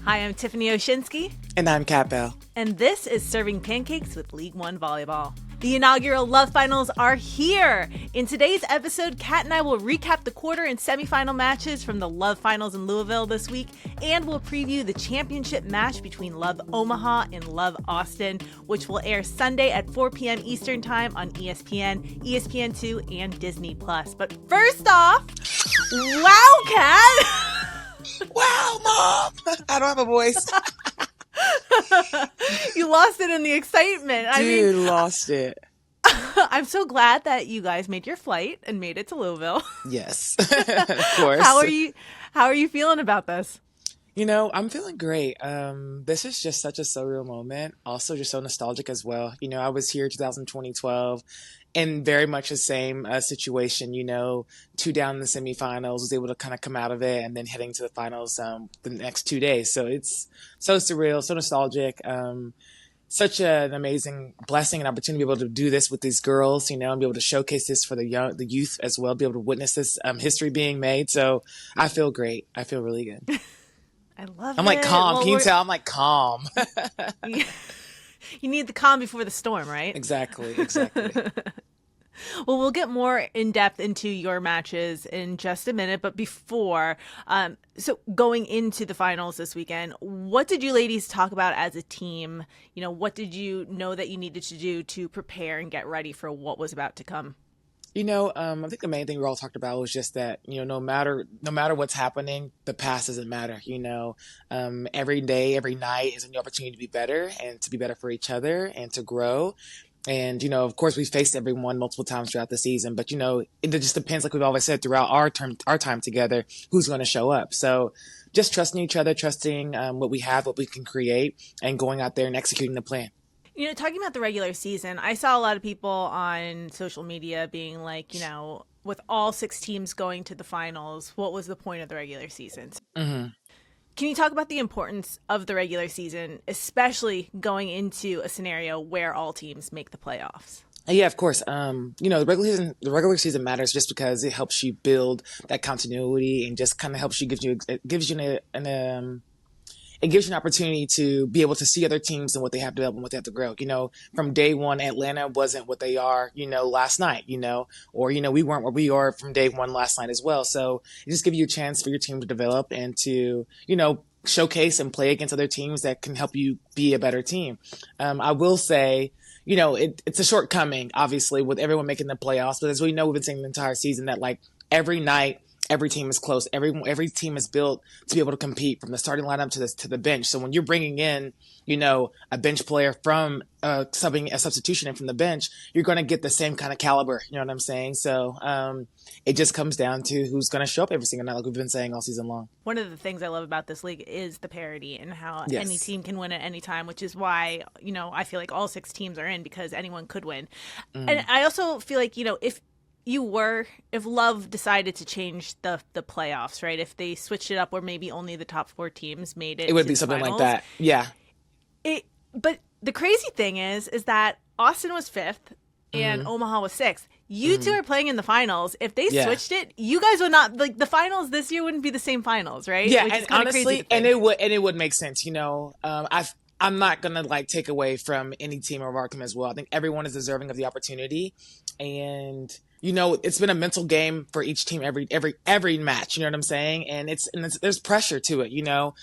Hi, I'm Tiffany Oshinsky. And I'm Khat Bell. And this is Serving Pancakes with League One Volleyball. The inaugural Love Finals are here. In today's episode, Khat and I will recap the quarter and semifinal matches from the Love Finals in Louisville this week, and we'll preview the championship match between LOVB Omaha and LOVB Austin, which will air Sunday at 4 p.m. Eastern Time on ESPN, ESPN2, and Disney+. But first off, wow, Khat! Wow, Mom! I don't have a voice. You lost it in the excitement. Lost it. I'm so glad that you guys made your flight and made it to Louisville. Yes, of course. How are you feeling about this? I'm feeling great. This is just such a surreal moment. Also, just so nostalgic as well. I was here 2012 and very much the same situation, 2 down in the semifinals, was able to kind of come out of it and then heading to the finals the next 2 days. So it's so surreal, so nostalgic. Such an amazing blessing and opportunity to be able to do this with these girls, and be able to showcase this for the youth as well, be able to witness this history being made. So I feel great. I feel really good. I love it. I'm like calm. Well, can you tell? I'm like calm. You need the calm before the storm, right? Exactly. Well, we'll get more in depth into your matches in just a minute. But before, so going into the finals this weekend, what did you ladies talk about as a team? What did you know that you needed to do to prepare and get ready for what was about to come? I think the main thing we all talked about was just that, no matter what's happening, the past doesn't matter. Every day, every night is a new opportunity to be better and to be better for each other and to grow. And, of course, we've faced everyone multiple times throughout the season. But, it just depends, like we've always said, throughout our time together, who's going to show up. So just trusting each other, trusting what we have, what we can create, and going out there and executing the plan. Talking about the regular season, I saw a lot of people on social media being like, with all 6 teams going to the finals, what was the point of the regular season? Mm-hmm. Can you talk about the importance of the regular season, especially going into a scenario where all teams make the playoffs? Yeah, of course. The regular season matters just because it helps you build that continuity and just kind of helps you, gives you an opportunity to be able to see other teams and what they have developed and what they have to grow. From day one, Atlanta wasn't what they are, last night, or, we weren't where we are from day one last night as well. So it just gives you a chance for your team to develop and to, showcase and play against other teams that can help you be a better team. I will say, it's a shortcoming, obviously, with everyone making the playoffs. But as we know, we've been saying the entire season that, like, every night, every team is close. Every team is built to be able to compete from the starting lineup to the bench. So when you're bringing in, a bench player from a substitution in from the bench, you're going to get the same kind of caliber. You know what I'm saying? So it just comes down to who's going to show up every single night, like we've been saying all season long. One of the things I love about this league is the parity and how any team can win at any time, which is why, I feel like all 6 teams are in because anyone could win. And I also feel like, if Love decided to change the playoffs, right? If they switched it up where maybe only the top 4 teams made it, it would be something finals, like that. Yeah. But the crazy thing is that Austin was 5th and Omaha was 6th. You two are playing in the finals. If they switched it, you guys would not, like, the finals this year wouldn't be the same finals, right? Yeah, and honestly, it would make sense. I'm not gonna take away from any team or our team as well. I think everyone is deserving of the opportunity, and it's been a mental game for each team every match. You know what I'm saying? And there's pressure to it.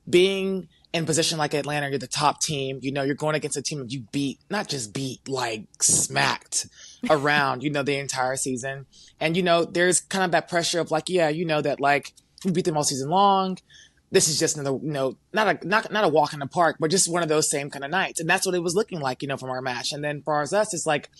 Being in position like Atlanta, you're the top team. You're going against a team that you beat, not just beat, like smacked around. The entire season, and there's kind of that pressure of that we beat them all season long. This is just another, not a walk in the park, but just one of those same kind of nights. And that's what it was looking like, from our match. And then for us, it's like,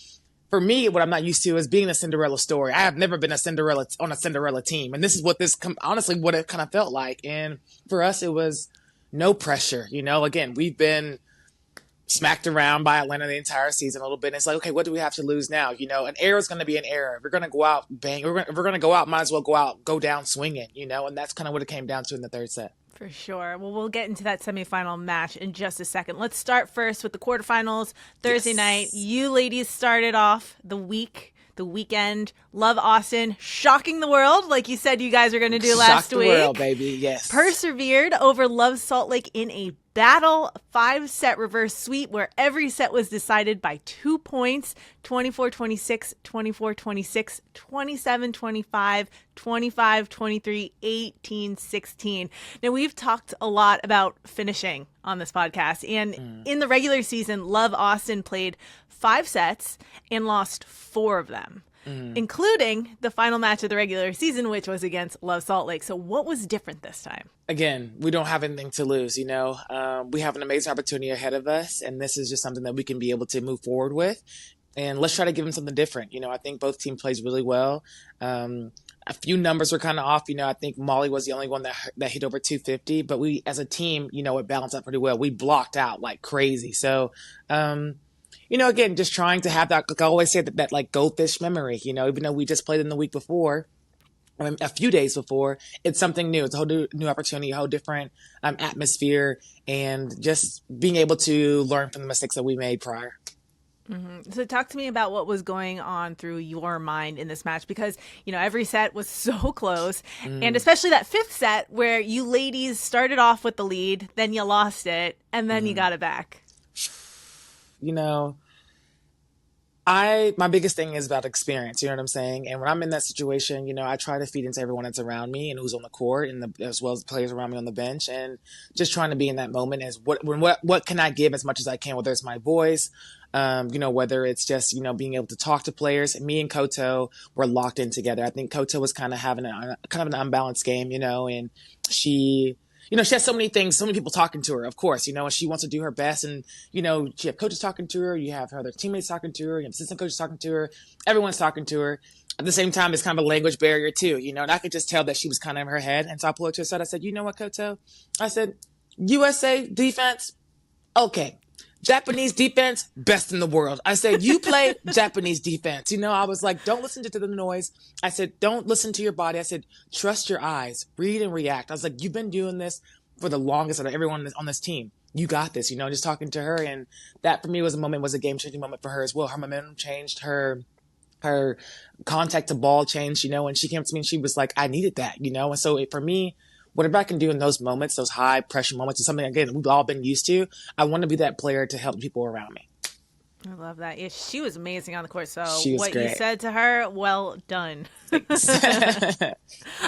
for me, what I'm not used to is being a Cinderella story. I have never been on a Cinderella team. And this is what what it kind of felt like. And for us, it was no pressure. Again, we've been smacked around by Atlanta the entire season a little bit. And it's like, okay, what do we have to lose now? An error is going to be an error. If we're going to go out, bang. If we're going to go out, might as well go down swinging, and that's kind of what it came down to in the third set. For sure. Well, we'll get into that semifinal match in just a second. Let's start first with the quarterfinals. Thursday night, you ladies started off the the weekend. Love Austin, shocking the world, like you said you guys were going to do last week. Shock the world, baby, yes. Persevered over Love Salt Lake in a battle 5-set reverse sweep where every set was decided by 2 points, 24-26, 24-26, 27-25, 25-23, 18-16. Now, we've talked a lot about finishing on this podcast, and in the regular season, Love Austin played 5 sets and lost 4 of them, including the final match of the regular season, which was against Love Salt Lake. So what was different this time? Again, we don't have anything to lose, you know. We have an amazing opportunity ahead of us, and this is just something that we can be able to move forward with. And let's try to give them something different. You know, I think both teams plays really well. A few numbers were kind of off. You know, I think Molly was the only one that hit over 250, but we as a team, you know, it balanced out pretty well. We blocked out like crazy. So, you know, again, just trying to have that, like I always say, that like goldfish memory, you know, even though we just played in the week before, I mean, a few days before, it's something new. It's a whole new opportunity, a whole different atmosphere, and just being able to learn from the mistakes that we made prior. Mm-hmm. So talk to me about what was going on through your mind in this match, because, you know, every set was so close, and especially that 5th set where you ladies started off with the lead, then you lost it, and then you got it back. You know, my biggest thing is about experience, you know what I'm saying? And when I'm in that situation, you know, I try to feed into everyone that's around me and who's on the court, and as well as the players around me on the bench, and just trying to be in that moment as what can I give as much as I can, whether it's my voice, you know, whether it's just, you know, being able to talk to players. And me and Koto were locked in together. I think Koto was kind of having an unbalanced game, you know, and she has so many things, so many people talking to her, of course, you know, and she wants to do her best. And, you know, you have coaches talking to her, you have her other teammates talking to her, you have assistant coaches talking to her, everyone's talking to her. At the same time, it's kind of a language barrier too, you know, and I could just tell that she was kind of in her head. And so I pulled her to the side. I said, you know what, Koto? I said, USA defense, okay. Japanese defense, best in the world. I said, you play Japanese defense. You know, I was like, don't listen to the noise. I said, don't listen to your body. I said, trust your eyes, read and react. I was like, you've been doing this for the longest out of everyone on this team. You got this, you know, just talking to her. And that for me was a game-changing moment for her as well. Her momentum changed, her contact to ball changed, you know, and she came to me and she was like, I needed that, you know. And so for me, whatever I can do in those moments, those high pressure moments, is something, again, we've all been used to. I want to be that player to help people around me. I love that. Yeah, she was amazing on the court. So what you said to her, well done. I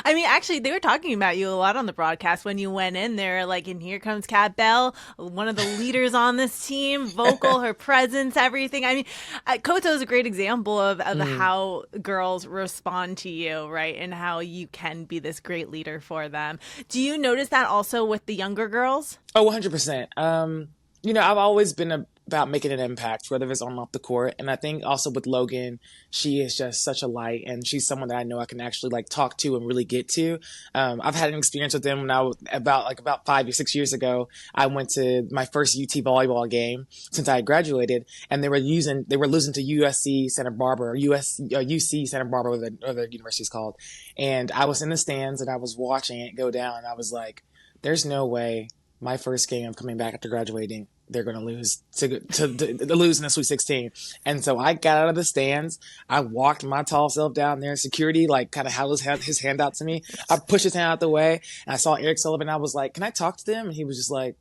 mean, actually, they were talking about you a lot on the broadcast when you went in there. Like, and here comes Khat Bell, one of the leaders on this team, vocal, her presence, everything. I mean, Koto is a great example of how girls respond to you, right? And how you can be this great leader for them. Do you notice that also with the younger girls? Oh, 100%. You know, I've always been about making an impact, whether it's on and off the court. And I think also with Logan, she is just such a light, and she's someone that I know I can actually like talk to and really get to. I've had an experience with them when I was about 5 or 6 years ago. I went to my first UT volleyball game since I had graduated, and they were losing to USC Santa Barbara, or UC Santa Barbara, or the university is called. And I was in the stands and I was watching it go down, and I was like, there's no way my first game of coming back after graduating, they're going to lose to lose in the Sweet 16. And so I got out of the stands. I walked my tall self down there. Security like kind of held his hand out to me. I pushed his hand out the way, and I saw Eric Sullivan. I was like, can I talk to them? And he was just like,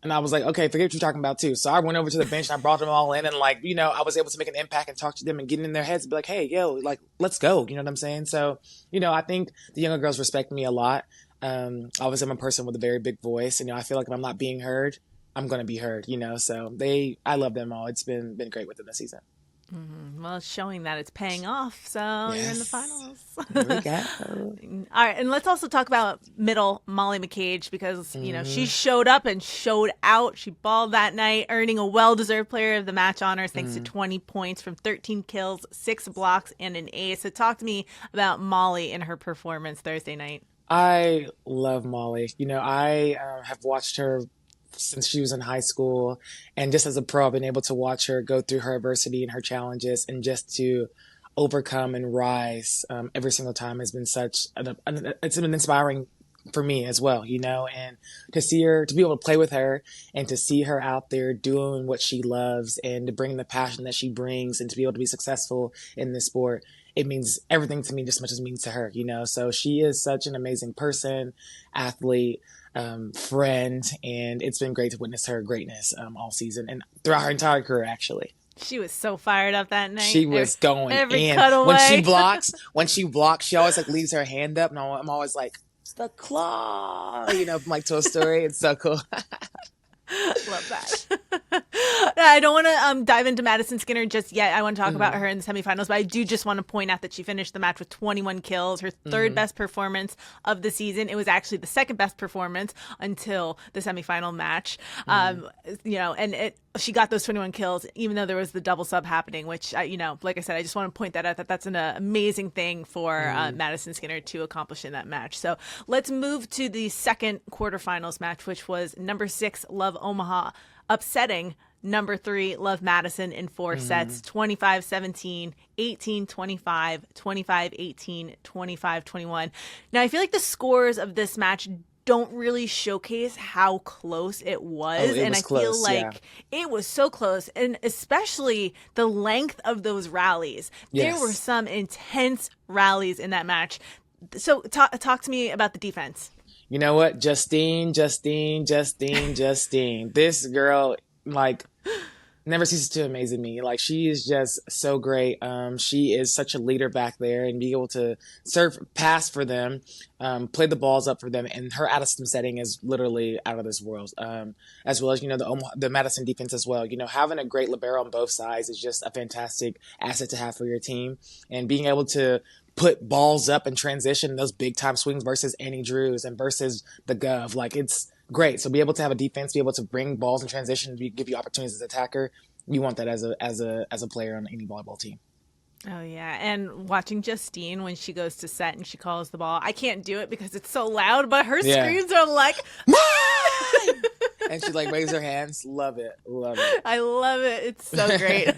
and I was like, okay, forget what you're talking about too. So I went over to the bench and I brought them all in, and like, you know, I was able to make an impact and talk to them and get in their heads and be like, hey, yo, like, let's go. You know what I'm saying? So, you know, I think the younger girls respect me a lot. Obviously I'm a person with a very big voice, and, you know, I feel like if I'm not being heard, I'm going to be heard, you know, so I love them all. It's been great with them this season. Mm-hmm. Well, it's showing that it's paying off. So You're in the finals. There we go. All right. And let's also talk about middle Molly McCage, because, you know, she showed up and showed out. She balled that night, earning a well-deserved player of the match honors thanks to 20 points from 13 kills, 6 blocks, and an ace. So talk to me about Molly and her performance Thursday night. I love Molly. You know, I have watched her since she was in high school, and just as a pro, I've been able to watch her go through her adversity and her challenges, and just to overcome and rise every single time has been it's an inspiring for me as well, you know, and to see her, to be able to play with her and to see her out there doing what she loves and to bring the passion that she brings and to be able to be successful in this sport, it means everything to me just as much as it means to her, you know. So she is such an amazing person, athlete, friend, and it's been great to witness her greatness all season and throughout her entire career, actually. She was so fired up that night. She was going every in. Cutaway. When she blocks, she always like leaves her hand up, and I'm always like, it's the claw, you know, from like Toy Story. It's so cool. Love that. I don't want to dive into Madisen Skinner just yet. I want to talk about her in the semifinals, but I do just want to point out that she finished the match with 21 kills, her third best performance of the season. It was actually the second best performance until the semifinal match. You know, and she got those 21 kills, even though there was the double sub happening, which, you know, like I said, I just want to point that out, that that's an amazing thing for Madisen Skinner to accomplish in that match. So let's move to the second quarterfinals match, which was number 6, Love Omaha, upsetting number 3, Love Madison in 4 sets, 25-17, 18-25, 25-18, 25-21. Now, I feel like the scores of this match don't really showcase how close it was. And I feel like it was so close, and especially the length of those rallies. Yes. There were some intense rallies in that match. So talk to me about the defense. You know what? Justine. This girl, like, never ceases to amaze me. Like, she is just so great. She is such a leader back there, and be able to pass for them, play the balls up for them, and her out-of-system setting is literally out of this world. As well as, you know, the Madison defense as well. You know, having a great libero on both sides is just a fantastic asset to have for your team, and being able to put balls up and transition those big time swings versus Annie Drews and versus the Gov. Like, it's great. So be able to have a defense, be able to bring balls in transition, give you opportunities as an attacker. You want that as a player on any volleyball team. Oh, yeah. And watching Justine when she goes to set and she calls the ball, I can't do it because it's so loud, but her screams are like, mine! And she like raises her hands. Love it. I love it. It's so great.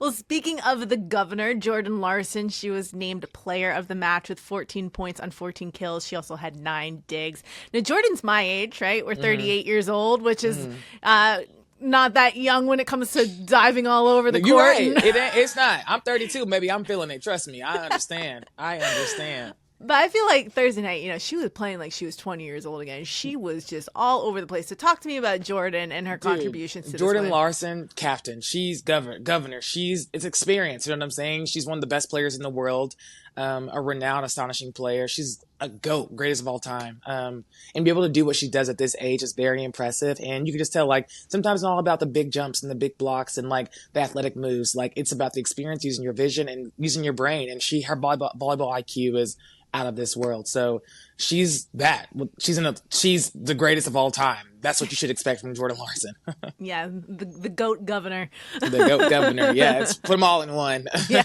Well, speaking of the governor, Jordan Larson, she was named player of the match with 14 points on 14 kills. She also had 9 digs. Now, Jordan's my age, right? We're 38 years old, which is not that young when it comes to diving all over the court. You're right. It's not. I'm 32. Maybe I'm feeling it. Trust me. I understand. But I feel like Thursday night, you know, she was playing like she was 20 years old again. She was just all over the place. So talk to me about Jordan and her contributions to Jordan this win. Larson, captain. She's governor. It's experience. You know what I'm saying? She's one of the best players in the world. A renowned, astonishing player. She's a GOAT, greatest of all time. And be able to do what she does at this age is very impressive. And you can just tell, like, sometimes it's all about the big jumps and the big blocks and, like, the athletic moves. Like, it's about the experience, using your vision and using your brain. And her volleyball IQ is out of this world. So she's that. She's the greatest of all time. That's what you should expect from Jordan Larson. Yeah, the GOAT governor. The GOAT governor. Yeah, put them all in one. Yeah.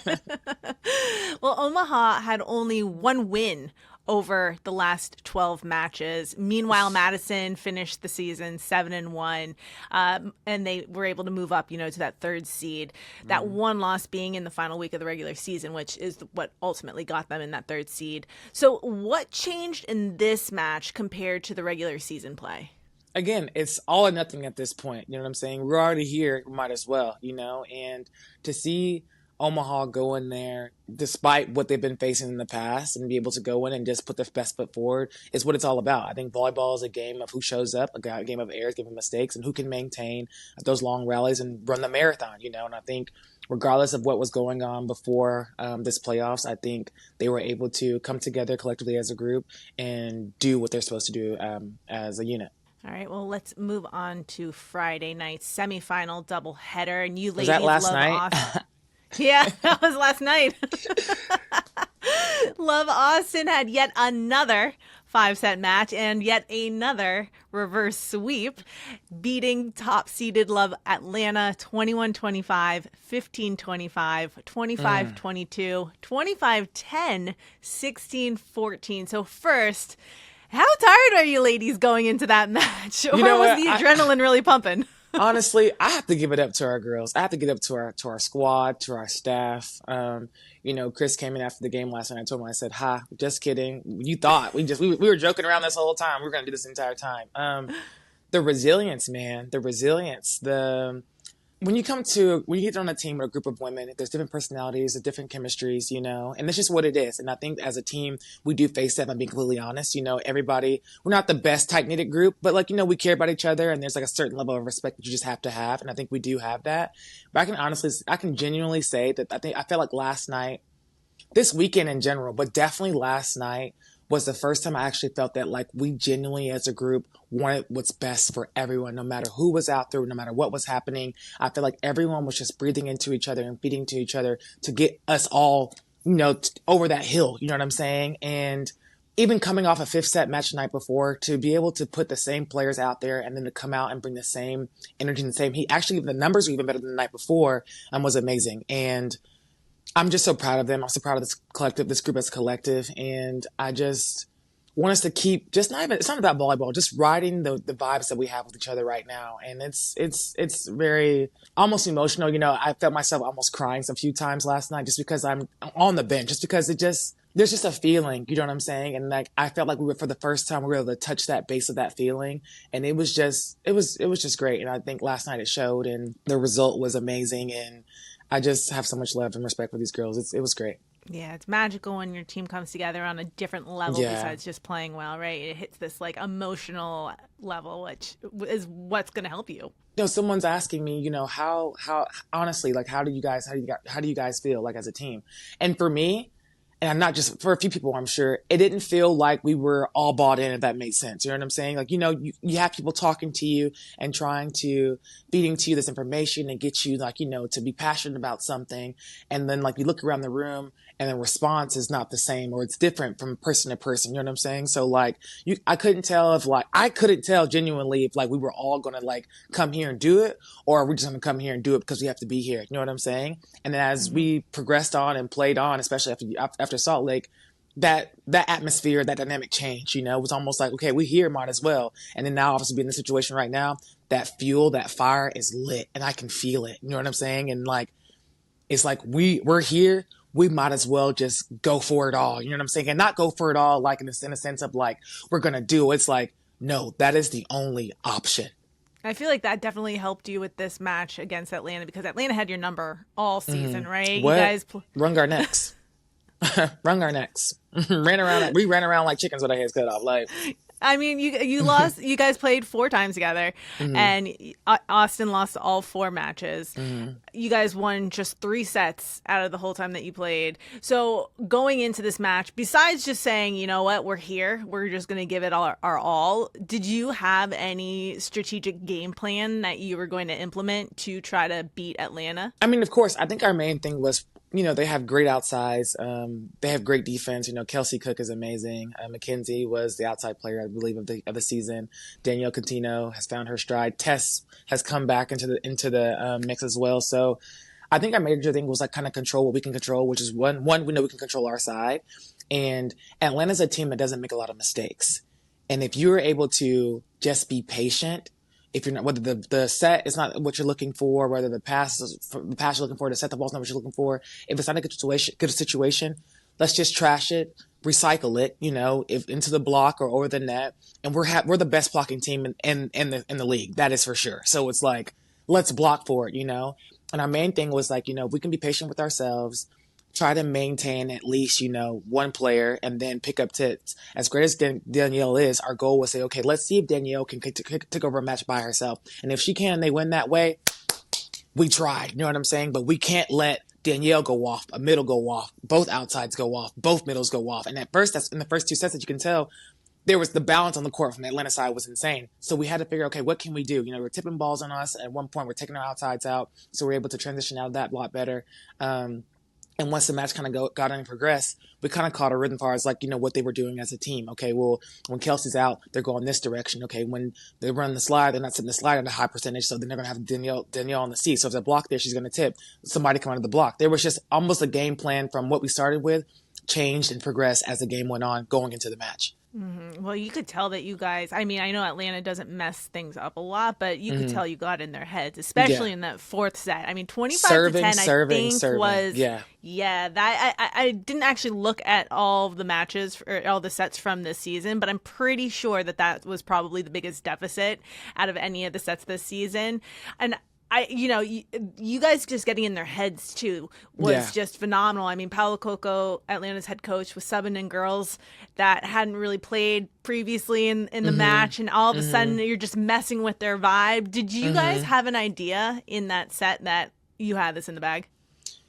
Well, Omaha had only one win over the last 12 matches. Meanwhile, Madison finished the season 7-1, and they were able to move up, you know, to that 3rd seed. That one loss being in the final week of the regular season, which is what ultimately got them in that 3rd seed. So what changed in this match compared to the regular season play? Again, it's all or nothing at this point. You know what I'm saying? We're already here. We might as well, you know, and to see Omaha go in there, despite what they've been facing in the past, and be able to go in and just put their best foot forward is what it's all about. I think volleyball is a game of who shows up, a game of errors, game of mistakes, and who can maintain those long rallies and run the marathon, you know. And I think regardless of what was going on before this playoffs, I think they were able to come together collectively as a group and do what they're supposed to do as a unit. All right, well, let's move on to Friday night's semifinal doubleheader. And you ladies was that last love night? Austin. Yeah, that was last night. Love Austin had yet another 5-set match and yet another reverse sweep, beating top-seeded Love Atlanta 21-25, 15-25, 25-22, 25-10, 16-14. So first, how tired are you ladies going into that match? Or was the adrenaline really pumping? Honestly, I have to give it up to our girls. I have to give it up to our squad, to our staff. Chris came in after the game last night. I told him, I said, "Ha, just kidding. You thought we were joking around this whole time. We were going to do this the entire time." The resilience, man. The resilience. When you get on a team with a group of women, there's different personalities, there's different chemistries, and that's just what it is. And I think as a team, we do face that, if I'm being completely honest. Everybody, we're not the best tight-knitted group, but we care about each other, and there's a certain level of respect that you just have to have. And I think we do have that. But I can genuinely say that I felt like last night, this weekend in general, but definitely last night, was the first time I actually felt that we genuinely as a group wanted what's best for everyone, no matter who was out there, no matter what was happening. I feel like everyone was just breathing into each other and feeding to each other to get us all, over that hill, you know what I'm saying? And even coming off a fifth set match the night before, to be able to put the same players out there and then to come out and bring the same energy and the same heat. Actually, the numbers were even better than the night before, was amazing. And I'm just so proud of them. I'm so proud of this group as a collective. And I just want us to keep it's not about volleyball, just riding the vibes that we have with each other right now. And it's very almost emotional. I felt myself almost crying a few times last night just because I'm on the bench, just because there's just a feeling, you know what I'm saying? And I felt like for the first time, we were able to touch that base of that feeling. And it was just great. And I think last night it showed, and the result was amazing. And I just have so much love and respect for these girls. It was great. Yeah, it's magical when your team comes together on a different level besides just playing well, right? It hits this emotional level, which is what's going to help you. Someone's asking me, how honestly, how do you guys feel as a team? And for me, and I'm not just for a few people, I'm sure it didn't feel like we were all bought in, if that made sense. You know what I'm saying? You have people talking to you and feeding to you this information and get you to be passionate about something. And then you look around the room and the response is not the same, or it's different from person to person. You know what I'm saying? So I couldn't tell genuinely if we were all going to come here and do it, or are we just going to come here and do it because we have to be here? You know what I'm saying? And then as we progressed on and played on, especially after Salt Lake, that atmosphere, that dynamic change, it was almost okay, we here, might as well. And then now obviously being in the situation right now, that fuel, that fire is lit and I can feel it. You know what I'm saying? And it's we're here. We might as well just go for it all. You know what I'm saying? And not go for it all in a sense of we're going to do it. It's no, that is the only option. I feel like that definitely helped you with this match against Atlanta, because Atlanta had your number all season, right? What? You guys wrung our necks. Wrung our necks. ran around like chickens with our heads cut off. I mean, you lost. You guys played 4 times together, and Austin lost all 4 matches. You guys won just 3 sets out of the whole time that you played. So going into this match, besides just saying, you know what, we're here, we're just going to give it our all, did you have any strategic game plan that you were going to implement to try to beat Atlanta? I mean, of course, I think our main thing was, they have great outsides. They have great defense. Kelsey Cook is amazing. Mackenzie was the outside player, I believe, of the season. Danielle Contino has found her stride. Tess has come back into the mix as well. So I think our major thing was kind of control what we can control, which is one, we know we can control our side. And Atlanta's a team that doesn't make a lot of mistakes. And if you're able to just be patient, if you're not, whether the set is not what you're looking for, whether the pass you're looking for, the set the ball's not what you're looking for, if it's not a good situation, let's just trash it, recycle it, if into the block or over the net, and we're the best blocking team in the league. That is for sure. So it's let's block for it, And our main thing was we can be patient with ourselves, try to maintain at least, one player, and then pick up tits. As great as Danielle is, our goal was say, okay, let's see if Danielle can take over a match by herself. And if she can and they win that way, we tried. You know what I'm saying? But we can't let Danielle go off, a middle go off, both outsides go off, both middles go off. And that's in the first 2 sets that you can tell, there was the balance on the court from the Atlanta side was insane. So we had to figure, okay, what can we do? We're tipping balls on us. At one point, we're taking our outsides out. So we're able to transition out of that a lot better. And once the match kind of got on and progressed, we kind of caught a rhythm as far as what they were doing as a team. Okay, well, when Kelsey's out, they're going this direction. Okay, when they run the slide, they're not setting the slide at a high percentage, so then they're going to have Danielle on the C. So if there's a block there, she's going to tip. Somebody come out of the block. There was just almost a game plan from what we started with, changed and progressed as the game went on going into the match. Mm-hmm. Well, you could tell that you guys, I mean, I know Atlanta doesn't mess things up a lot, but you could tell you got in their heads, especially in that fourth set. I mean, 25 to 10, I think was, that I didn't actually look at all the matches or all the sets from this season, but I'm pretty sure that was probably the biggest deficit out of any of the sets this season. And you guys just getting in their heads too was just phenomenal. I mean, Paulo Coco, Atlanta's head coach, was subbing in girls that hadn't really played previously in the match, and all of a sudden you're just messing with their vibe. Did you guys have an idea in that set that you had this in the bag?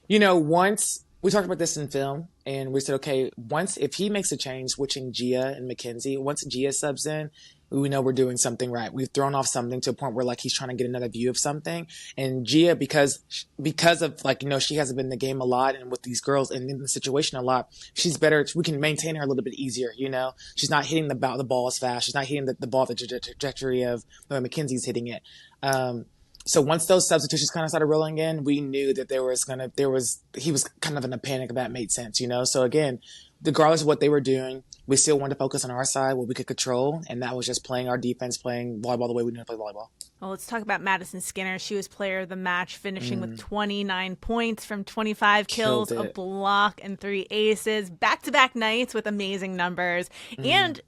Once we talked about this in film, and we said, okay, if he makes a change, switching Gia and Mackenzie, once Gia subs in, we know we're doing something right. We've thrown off something to a point where he's trying to get another view of something. And Gia, because of she hasn't been in the game a lot and with these girls and in the situation a lot, she's better. We can maintain her a little bit easier. She's not hitting the ball as fast. She's not hitting the ball the trajectory of Mackenzie's hitting it. So once those substitutions kind of started rolling in, we knew that he was kind of in a panic. That made sense, So again, regardless of what they were doing, we still wanted to focus on our side, what we could control, and that was just playing our defense, playing volleyball the way we knew to play volleyball. Well, let's talk about Madisen Skinner. She was player of the match, finishing with 29 points from 25 kills, a block, and 3 aces. Back-to-back nights with amazing numbers. And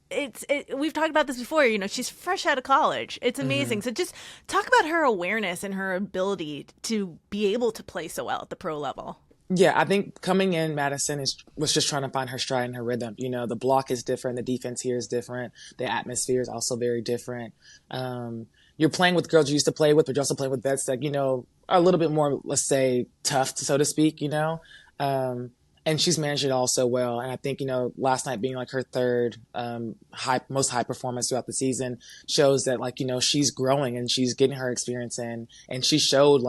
we've talked about this before. She's fresh out of college. It's amazing. So just talk about her awareness and her ability to be able to play so well at the pro level. Yeah, I think coming in, Madisen was just trying to find her stride and her rhythm. The block is different. The defense here is different. The atmosphere is also very different. You're playing with girls you used to play with, but you're also playing with vets that, are a little bit more, let's say, tough, so to speak, And she's managed it all so well. And I think, last night being her third most high performance throughout the season shows that, she's growing and she's getting her experience in. And she showed,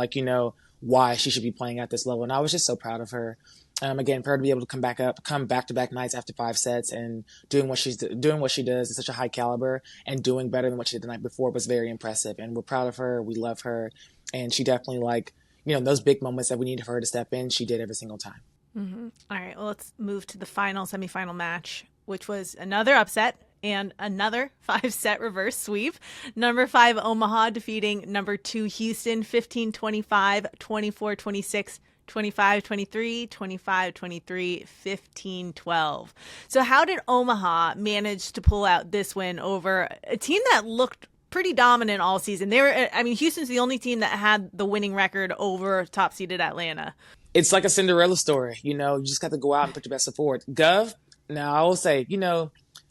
why she should be playing at this level. And I was just so proud of her. Again, for her to be able to come back-to-back nights after 5 sets and doing what she does at such a high caliber and doing better than what she did the night before was very impressive. And we're proud of her. We love her. And she definitely those big moments that we needed for her to step in, she did every single time. All right, well, let's move to the semifinal match, which was another upset and another 5-set reverse sweep. Number 5 Omaha defeating number 2 Houston 15-25, 24-26, 25-23, 25-23, 15-12. So how did Omaha manage to pull out this win over a team that looked pretty dominant all season? Houston's the only team that had the winning record over top-seeded Atlanta. It's like a Cinderella story. You just got to go out and put your best foot forward. Gov, now I will say,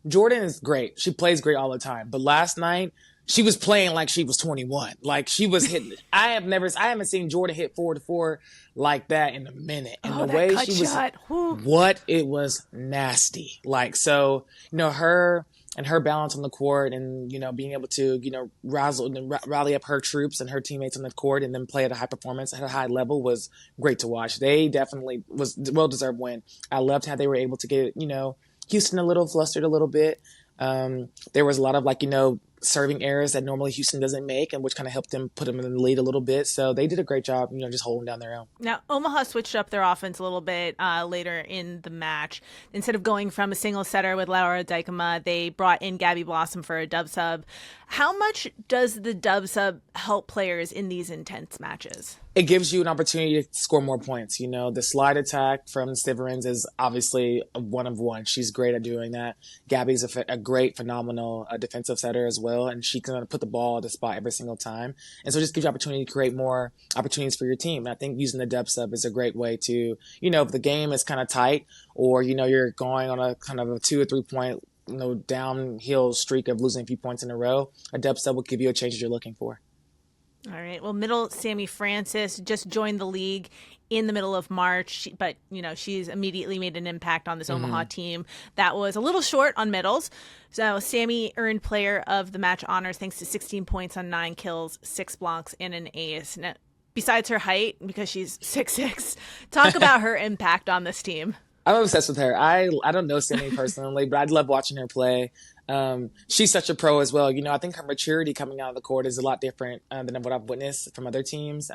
Jordan is great. She plays great all the time. But last night, she was playing like she was 21. She was hitting. I haven't seen Jordan hit 4-4 like that in a minute. And the way she was, it was nasty. Her and her balance on the court and, being able to, rally up her troops and her teammates on the court and then play at a high performance at a high level was great to watch. They definitely was well-deserved win. I loved how they were able to get, Houston a little flustered a little bit. There was a lot of serving errors that normally Houston doesn't make, and which kind of helped them put them in the lead a little bit. So they did a great job, just holding down their own. Now, Omaha switched up their offense a little bit later in the match. Instead of going from a single setter with Laura Dykema, they brought in Gabby Blossom for a dub sub. How much does the dub sub help players in these intense matches? It gives you an opportunity to score more points. The slide attack from Stiverins is obviously a one of one. She's great at doing that. Gabby's a great, phenomenal defensive setter as well, and she can put the ball at the spot every single time. And so it just gives you opportunity to create more opportunities for your team. And I think using the dub sub is a great way to, if the game is kind of tight or, you're going on a kind of a 2 or 3 point downhill streak of losing a few points in a row, a dub sub will give you a change that you're looking for. All right. Well, middle Sammy Francis just joined the league in the middle of March, but, she's immediately made an impact on this Omaha team that was a little short on middles. So Sammy earned player of the match honors thanks to 16 points on 9 kills, 6 blocks, and an ace. Now, besides her height, because she's 6'6", talk about her impact on this team. I'm obsessed with her. I don't know Sammy personally, but I love watching her play. She's such a pro as well. I think her maturity coming out of the court is a lot different than what I've witnessed from other teams.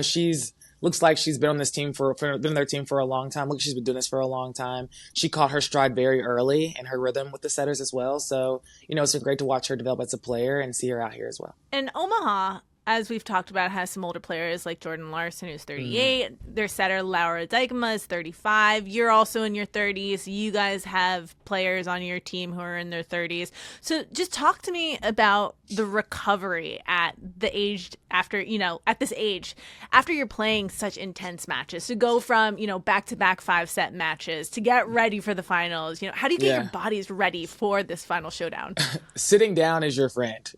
She's looks like she's been on this team been on their team for a long time. Looks like she's been doing this for a long time. She caught her stride very early and her rhythm with the setters as well. So, it's been great to watch her develop as a player and see her out here as well. And Omaha, as we've talked about, has some older players like Jordan Larson, who's 38. Their setter, Laura Deike, is 35. You're also in your 30s. You guys have players on your team who are in their 30s. So just talk to me about the recovery at the age after, at this age, after you're playing such intense matches, to go from, back-to-back 5-set matches to get ready for the finals. How do you get your bodies ready for this final showdown? Sitting down is your friend,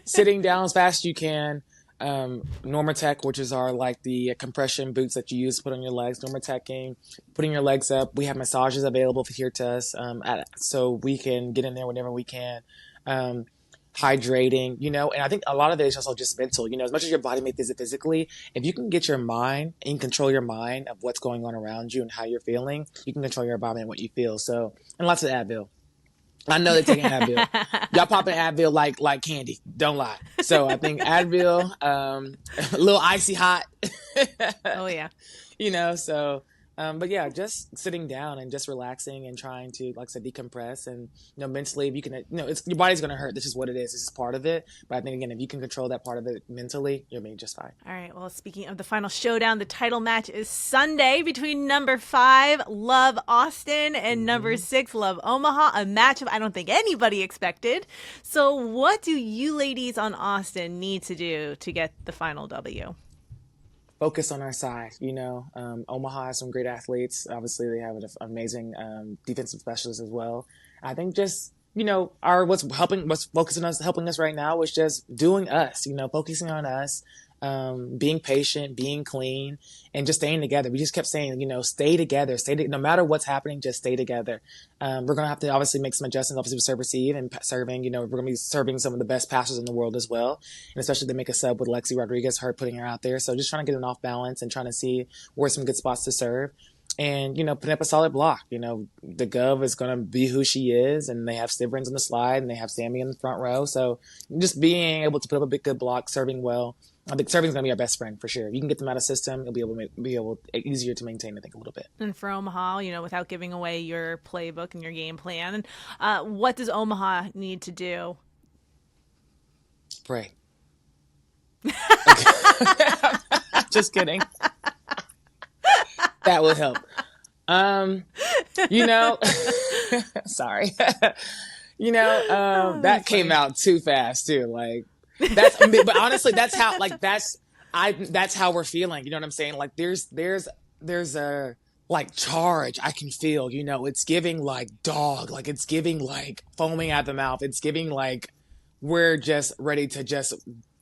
sitting down as fast as you can. Normatec, which is our the compression boots that you use to put on your legs, Normatecing, putting your legs up. We have massages available here to us, so we can get in there whenever we can. Hydrating, and I think a lot of it is also just mental, as much as your body may physically, if you can get your mind and control your mind of what's going on around you and how you're feeling, you can control your body and what you feel. So, and lots of Advil. I know they're taking Advil. Y'all popping Advil like candy. Don't lie. So I think Advil, a little icy hot. Oh yeah. But yeah, just sitting down and just relaxing and trying to, like I said, decompress and, mentally, if you can, your body's going to hurt. This is what it is. This is part of it. But I think, again, if you can control that part of it mentally, you'll be just fine. All right. Well, speaking of the final showdown, the title match is Sunday between number 5, Love Austin, and number 6, Love Omaha, a matchup I don't think anybody expected. So what do you ladies on Austin need to do to get the final W? Focus on our side. Omaha has some great athletes. Obviously, they have an amazing defensive specialist as well. I think just what's helping us right now is just doing us. Focusing on us, being patient, being clean, and just staying together. We just kept saying, stay together, no matter what's happening, just stay together. We're gonna have to obviously make some adjustments, obviously with serve receive and serving. We're gonna be serving some of the best passers in the world as well, and especially to make a sub with Lexi Rodriguez, her putting her out there. So just trying to get an off balance and trying to see where some good spots to serve. And, putting up a solid block. The Gov is going to be who she is, and they have Stivrins on the slide, and they have Sammy in the front row. So just being able to put up a big, good block, serving well. I think serving is going to be our best friend for sure. If you can get them out of system, it'll be easier to maintain, I think, a little bit. And for Omaha, without giving away your playbook and your game plan, what does Omaha need to do? Pray. Just kidding. That would help. Sorry. That came out too fast too. But honestly, that's how we're feeling. You know what I'm saying? There's a charge I can feel, it's giving dog, it's giving foaming at the mouth. It's giving we're just ready to just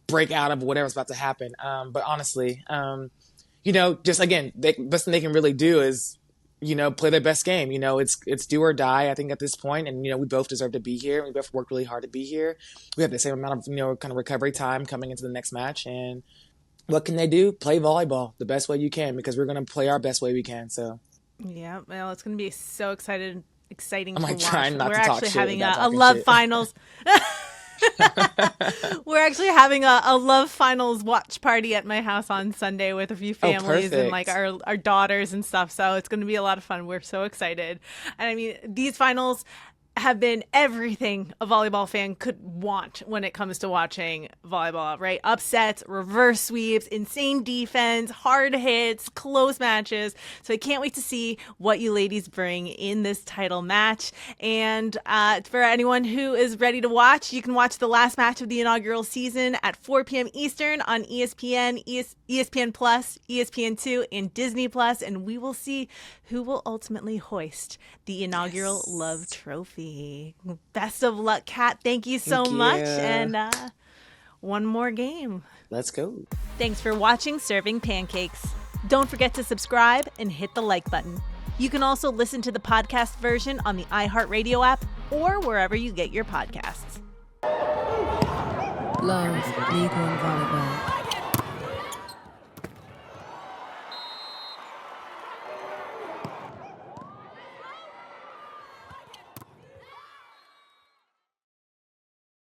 break out of whatever's about to happen. But honestly, just again, the best thing they can really do is, play their best game. It's do or die, I think, at this point. And, we both deserve to be here. We both worked really hard to be here. We have the same amount of, kind of recovery time coming into the next match. And what can they do? Play volleyball the best way you can, because we're going to play our best way we can. So, yeah, well, it's going to be so exciting I'm to watch. Trying not we're to talk actually shit having about a talking love shit. finals. We're actually having a love finals watch party at my house on Sunday with a few families and our daughters and stuff. So it's going to be a lot of fun. We're so excited. And I mean, these finals have been everything a volleyball fan could want when it comes to watching volleyball, right? Upsets, reverse sweeps, insane defense, hard hits, close matches. So I can't wait to see what you ladies bring in this title match. And for anyone who is ready to watch, you can watch the last match of the inaugural season at 4 p.m. Eastern on ESPN, ESPN Plus, ESPN2, and Disney Plus, and we will see who will ultimately hoist the inaugural Love Trophy. Best of luck, Khat. Thank you so much. And one more game. Let's go. Thanks for watching Serving Pancakes. Don't forget to subscribe and hit the like button. You can also listen to the podcast version on the iHeartRadio app or wherever you get your podcasts. Love, League One Volleyball.